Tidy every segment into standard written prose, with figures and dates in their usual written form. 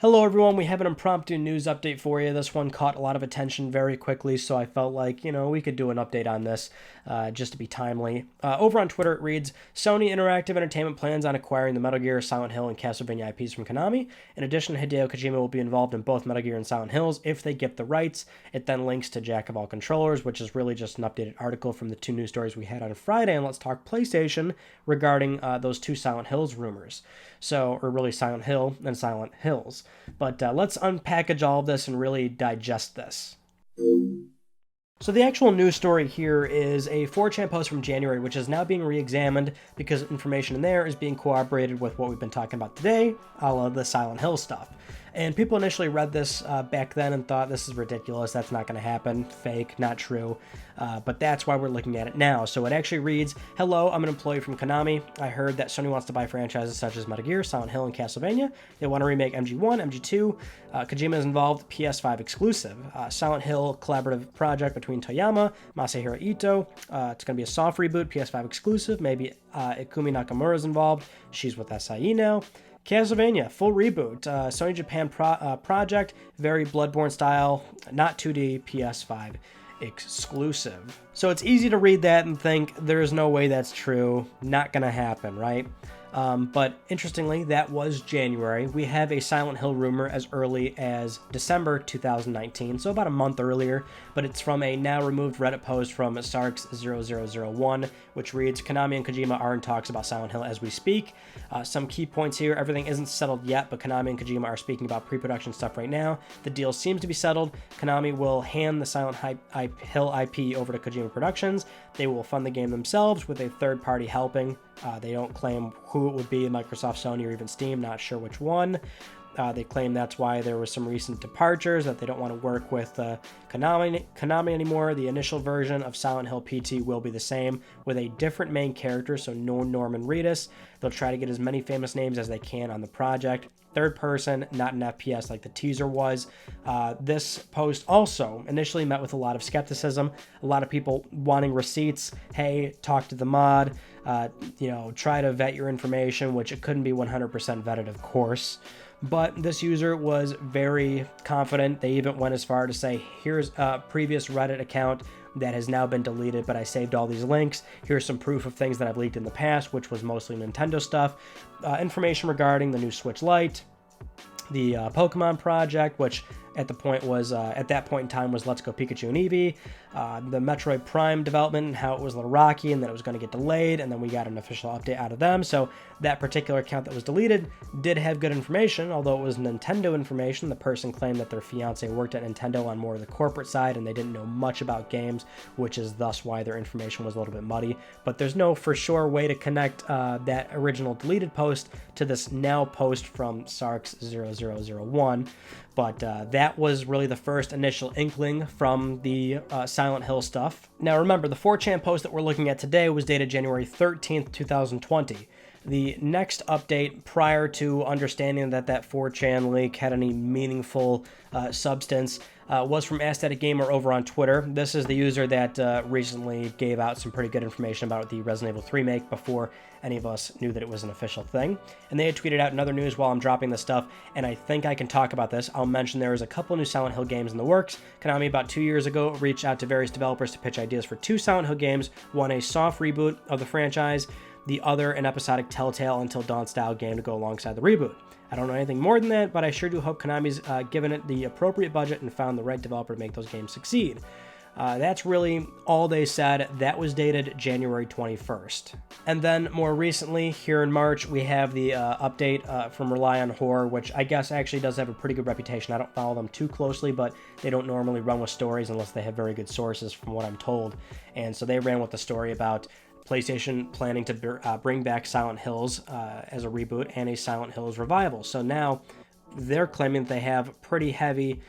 Hello everyone, we have an impromptu news update for you. This one caught a lot of attention very quickly, so I felt like, we could do an update on this just to be timely. Over on Twitter it reads, Sony Interactive Entertainment plans on acquiring the Metal Gear, Silent Hill, and Castlevania IPs from Konami. In addition, Hideo Kojima will be involved in both Metal Gear and Silent Hills if they get the rights. It then links to Jack of All Controllers, which is really just an updated article from the two news stories we had on Friday, and let's talk PlayStation regarding those two Silent Hills rumors. Or really Silent Hill and Silent Hills. But let's unpackage all of this and really digest this. So the actual news story here is a 4chan post from January, which is now being re-examined because information in there is being corroborated with what we've been talking about today, a la the Silent Hill stuff. And people initially read this back then and thought, this is ridiculous, that's not going to happen, fake, not true. But that's why we're looking at it now. So it actually reads, hello, I'm an employee from Konami. I heard that Sony wants to buy franchises such as Metal Gear, Silent Hill, and Castlevania. They want to remake MG1, MG2. Kojima is involved, PS5 exclusive. Silent Hill collaborative project between Toyama, Masahiro Ito. It's going to be a soft reboot, PS5 exclusive. Maybe Ikumi Nakamura is involved. She's with SIE now. Castlevania, full reboot, Sony Japan project, very Bloodborne style, not 2D, PS5 exclusive. So it's easy to read that and think there's no way that's true, not gonna happen, right? But interestingly, that was January. We have a Silent Hill rumor as early as December 2019, so about a month earlier, but it's from a now removed Reddit post from Sarks0001, which reads, Konami and Kojima are in talks about Silent Hill as we speak. Some key points here, everything isn't settled yet, but Konami and Kojima are speaking about pre-production stuff right now. The deal seems to be settled. Konami will hand the Silent Hill IP over to Kojima Productions. They will fund the game themselves with a third party helping. They don't claim who it would be, Microsoft, Sony, or even Steam, not sure which one. They claim that's why there was some recent departures, that they don't want to work with Konami anymore. The initial version of Silent Hill PT will be the same, with a different main character, so no Norman Reedus. They'll try to get as many famous names as they can on the project. Third person, not an FPS like the teaser was. This post also initially met with a lot of skepticism, a lot of people wanting receipts. Hey, talk to the mod, try to vet your information, which it couldn't be 100% vetted, of course. But this user was very confident. They even went as far to say, here's a previous Reddit account that has now been deleted, but I saved all these links. Here's some proof of things that I've leaked in the past, which was mostly Nintendo stuff. Information regarding the new Switch Lite, the Pokemon project, which at that point in time was Let's Go Pikachu and Eevee, the Metroid Prime development and how it was a little rocky and that it was going to get delayed, and then we got an official update out of them. So that particular account that was deleted did have good information, although it was Nintendo information. The person claimed that their fiance worked at Nintendo on more of the corporate side and they didn't know much about games, which is thus why their information was a little bit muddy. But there's no for sure way to connect that original deleted post to this now post from Sarks0001. But that was really the first initial inkling from the Silent Hill stuff. Now remember, the 4chan post that we're looking at today was dated January 13th, 2020. The next update prior to understanding that 4chan leak had any meaningful substance was from Aesthetic Gamer over on Twitter. This is the user that recently gave out some pretty good information about the Resident Evil 3 remake before any of us knew that it was an official thing. And they had tweeted out another news while I'm dropping this stuff, and I think I can talk about this. I'll mention there is a couple new Silent Hill games in the works. Konami about 2 years ago reached out to various developers to pitch ideas for 2 Silent Hill games, one a soft reboot of the franchise, the other an episodic Telltale Until Dawn style game to go alongside the reboot. I don't know anything more than that, but I sure do hope Konami's given it the appropriate budget and found the right developer to make those games succeed. That's really all they said. That was dated January 21st. And then more recently, here in March, we have the update from Rely on Horror, which I guess actually does have a pretty good reputation. I don't follow them too closely, but they don't normally run with stories unless they have very good sources from what I'm told. And so they ran with the story about PlayStation planning to bring back Silent Hills as a reboot and a Silent Hills revival. So now they're claiming that they have pretty heavy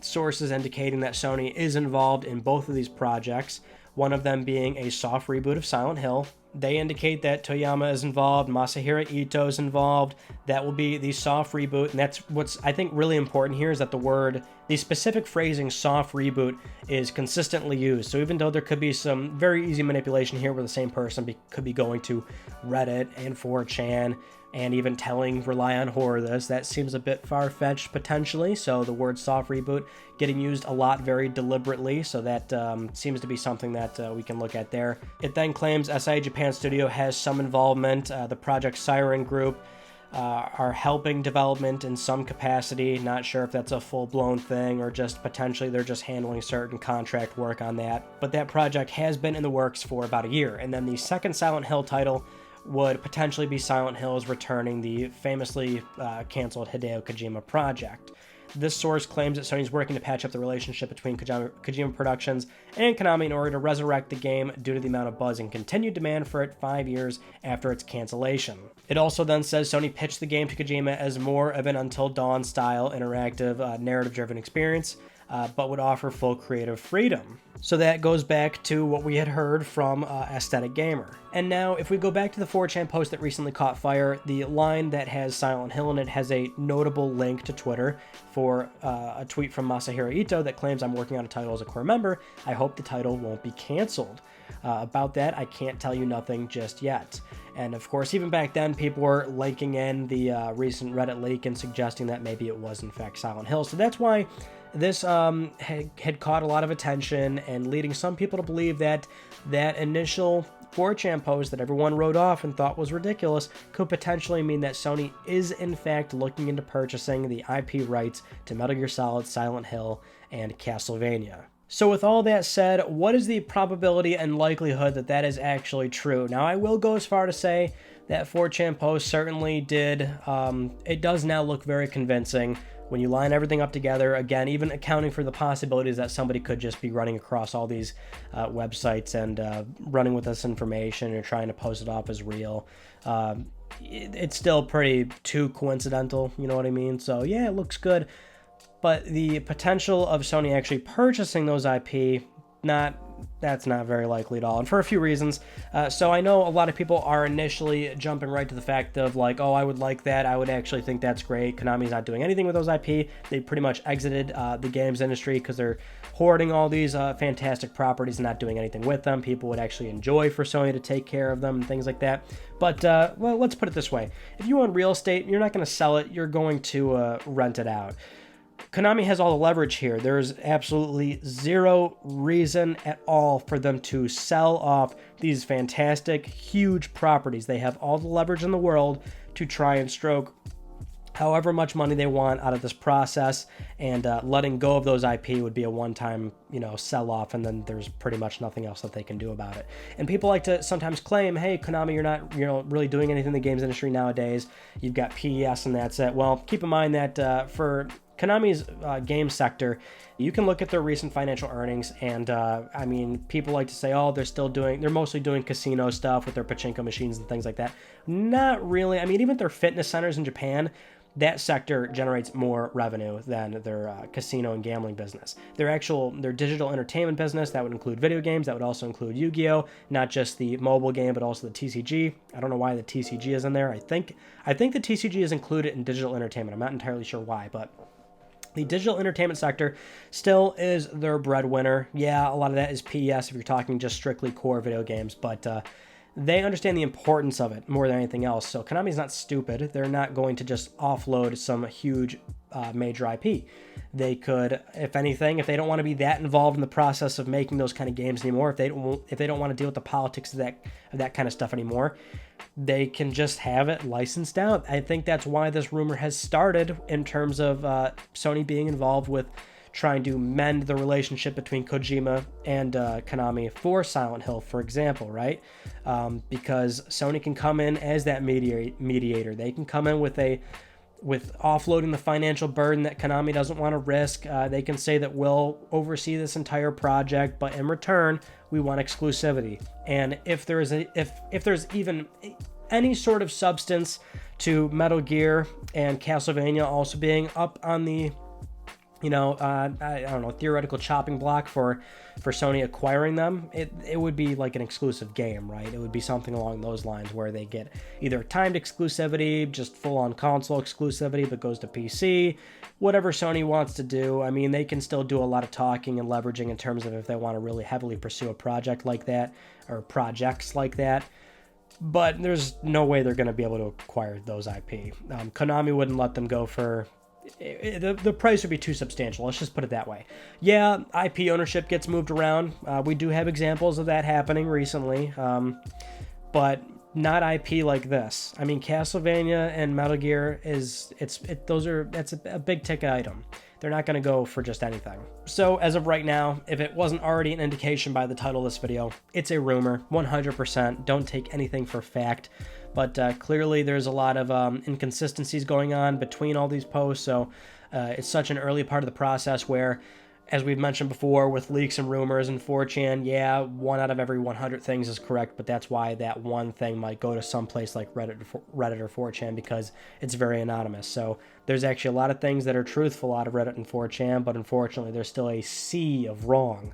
sources indicating that Sony is involved in both of these projects, one of them being a soft reboot of Silent Hill. They indicate that Toyama is involved, Masahiro Ito is involved. That will be the soft reboot, and that's what's, I think, really important here is that the specific phrasing soft reboot is consistently used. So even though there could be some very easy manipulation here where the same person could be going to Reddit and 4chan and even telling Rely on Horror this. That seems a bit far-fetched potentially, so the word soft reboot getting used a lot very deliberately, so that seems to be something that we can look at there. It then claims SIA Japan Studio has some involvement. The Project Siren Group are helping development in some capacity. Not sure if that's a full-blown thing or just potentially they're just handling certain contract work on that. But that project has been in the works for about a year. And then the second Silent Hill title would potentially be Silent Hills returning the famously canceled Hideo Kojima project. This source claims that Sony's working to patch up the relationship between Kojima Productions and Konami in order to resurrect the game due to the amount of buzz and continued demand for it 5 years after its cancellation. It also then says Sony pitched the game to Kojima as more of an Until Dawn style interactive narrative-driven experience, but would offer full creative freedom. So that goes back to what we had heard from Aesthetic Gamer. And now, if we go back to the 4chan post that recently caught fire, the line that has Silent Hill in it has a notable link to Twitter for a tweet from Masahiro Ito that claims, "I'm working on a title as a core member. I hope the title won't be canceled." About that, I can't tell you nothing just yet. And of course, even back then, people were linking in the recent Reddit leak and suggesting that maybe it was in fact Silent Hill. So that's why this had caught a lot of attention and leading some people to believe that that initial 4chan post that everyone wrote off and thought was ridiculous could potentially mean that Sony is in fact looking into purchasing the IP rights to Metal Gear Solid, Silent Hill, and Castlevania. So with all that said, what is the probability and likelihood that that is actually true? Now, I will go as far to say that 4chan post certainly did, it does now look very convincing when you line everything up together. Again, even accounting for the possibilities that somebody could just be running across all these websites and running with this information and trying to post it off as real. It's still pretty too coincidental, you know what I mean? So yeah, it looks good. But the potential of Sony actually purchasing those IP, that's not very likely at all, and for a few reasons. So I know a lot of people are initially jumping right to the fact of like, oh, I would like that. I would actually think that's great. Konami's not doing anything with those IP. They pretty much exited the games industry because they're hoarding all these fantastic properties and not doing anything with them. People would actually enjoy for Sony to take care of them and things like that. But, well, let's put it this way. If you own real estate, you're not going to sell it. You're going to rent it out. Konami has all the leverage here. There's absolutely zero reason at all for them to sell off these fantastic, huge properties. They have all the leverage in the world to try and stroke however much money they want out of this process, and letting go of those IP would be a one-time, sell-off, and then there's pretty much nothing else that they can do about it. And people like to sometimes claim, hey, Konami, you're not really doing anything in the games industry nowadays. You've got PES and that's it. Well, keep in mind that for Konami's game sector, you can look at their recent financial earnings, and people like to say, oh, they're mostly doing casino stuff with their pachinko machines and things like that. Not really. I mean, even their fitness centers in Japan, that sector generates more revenue than their casino and gambling business. Their digital entertainment business, that would include video games, that would also include Yu-Gi-Oh!, not just the mobile game, but also the TCG. I don't know why the TCG is in there. I think the TCG is included in digital entertainment. I'm not entirely sure why, but the digital entertainment sector still is their breadwinner. Yeah, a lot of that is PES if you're talking just strictly core video games, but they understand the importance of it more than anything else. So Konami's not stupid. They're not going to just offload some huge major IP. They could, if anything, if they don't want to be that involved in the process of making those kind of games anymore, if they don't want to deal with the politics of that kind of stuff anymore, they can just have it licensed out. I think that's why this rumor has started in terms of Sony being involved with trying to mend the relationship between Kojima and Konami for Silent Hill, for example, right? Because Sony can come in as that mediator. They can come in with offloading the financial burden that Konami doesn't want to risk. They can say that we'll oversee this entire project, but in return, we want exclusivity. And if there's even any sort of substance to Metal Gear and Castlevania also being up on the theoretical chopping block for Sony acquiring them, it would be like an exclusive game, right? It would be something along those lines where they get either timed exclusivity, just full-on console exclusivity, but goes to PC, whatever Sony wants to do. I mean, they can still do a lot of talking and leveraging in terms of if they want to really heavily pursue a project like that, or projects like that. but there's no way they're going to be able to acquire those IP. Konami wouldn't let them go for... The price would be too substantial. Let's just put it that way. Yeah, IP ownership gets moved around. We do have examples of that happening recently, but not IP like this. I mean, Castlevania and Metal Gear that's a big ticket item. They're not going to go for just anything. So as of right now, if it wasn't already an indication by the title of this video, it's a rumor, 100%. Don't take anything for fact. But clearly there's a lot of inconsistencies going on between all these posts, so it's such an early part of the process where, as we've mentioned before, with leaks and rumors and 4chan, yeah, 1 out of every 100 things is correct, but that's why that one thing might go to some place like Reddit or 4chan, because it's very anonymous. So there's actually a lot of things that are truthful out of Reddit and 4chan, but unfortunately there's still a sea of wrong.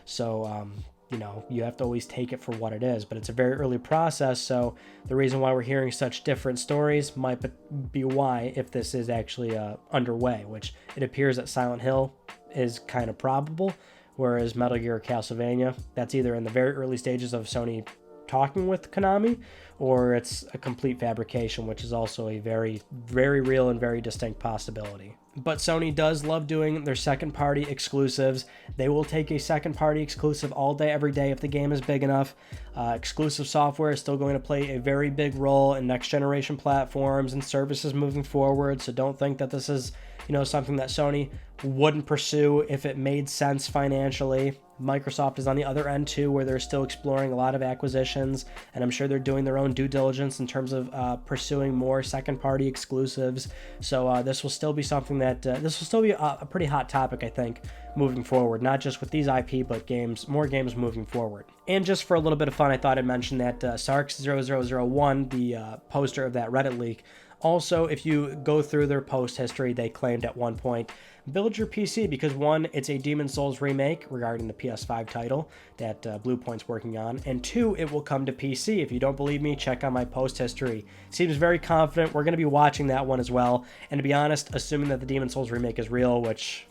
So, you know, you have to always take it for what it is, but it's a very early process, so the reason why we're hearing such different stories might be why, if this is actually underway, which it appears that Silent Hill is kind of probable, whereas Metal Gear or Castlevania, that's either in the very early stages of Sony talking with Konami, or it's a complete fabrication, which is also a very, very real and very distinct possibility. But Sony does love doing their second-party exclusives. They will take a second-party exclusive all day, every day if the game is big enough. Exclusive software is still going to play a very big role in next-generation platforms and services moving forward, so don't think that this is, you know, something that Sony wouldn't pursue if it made sense financially. Microsoft is on the other end too, where they're still exploring a lot of acquisitions, and I'm sure they're doing their own due diligence in terms of pursuing more second-party exclusives. So this will still be something that this will still be a pretty hot topic, I think, moving forward. Not just with these IP, but more games moving forward. And just for a little bit of fun, I thought I'd mention that Sarks0001, the poster of that Reddit leak. Also, if you go through their post history, they claimed at one point, build your PC because, one, it's a Demon's Souls remake regarding the PS5 title that Bluepoint's working on, and two, it will come to PC. If you don't believe me, check out my post history. Seems very confident. We're going to be watching that one as well, and to be honest, assuming that the Demon's Souls remake is real, which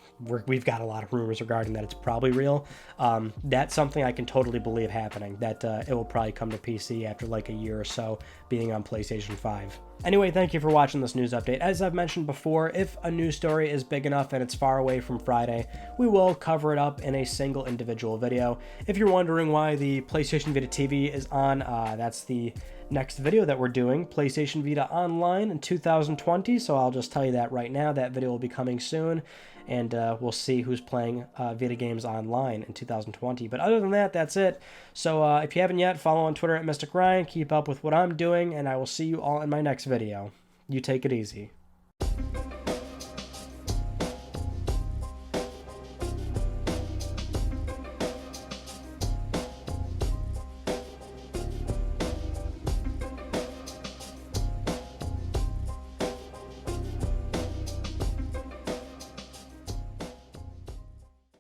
we've got a lot of rumors regarding that it's probably real, that's something I can totally believe happening, that it will probably come to PC after like a year or so being on PlayStation 5. Anyway, thank you for watching this news update. As I've mentioned before, if a news story is big enough and it's far away from Friday, we will cover it up in a single individual video. If you're wondering why the PlayStation Vita TV is on, that's the next video that we're doing, PlayStation Vita Online in 2020, so I'll just tell you that right now. That video will be coming soon, and we'll see who's playing Vita games online in 2020. But other than that, that's it. So if you haven't yet, follow on Twitter at Mystic Ryan, keep up with what I'm doing, and I will see you all in my next video. You take it easy.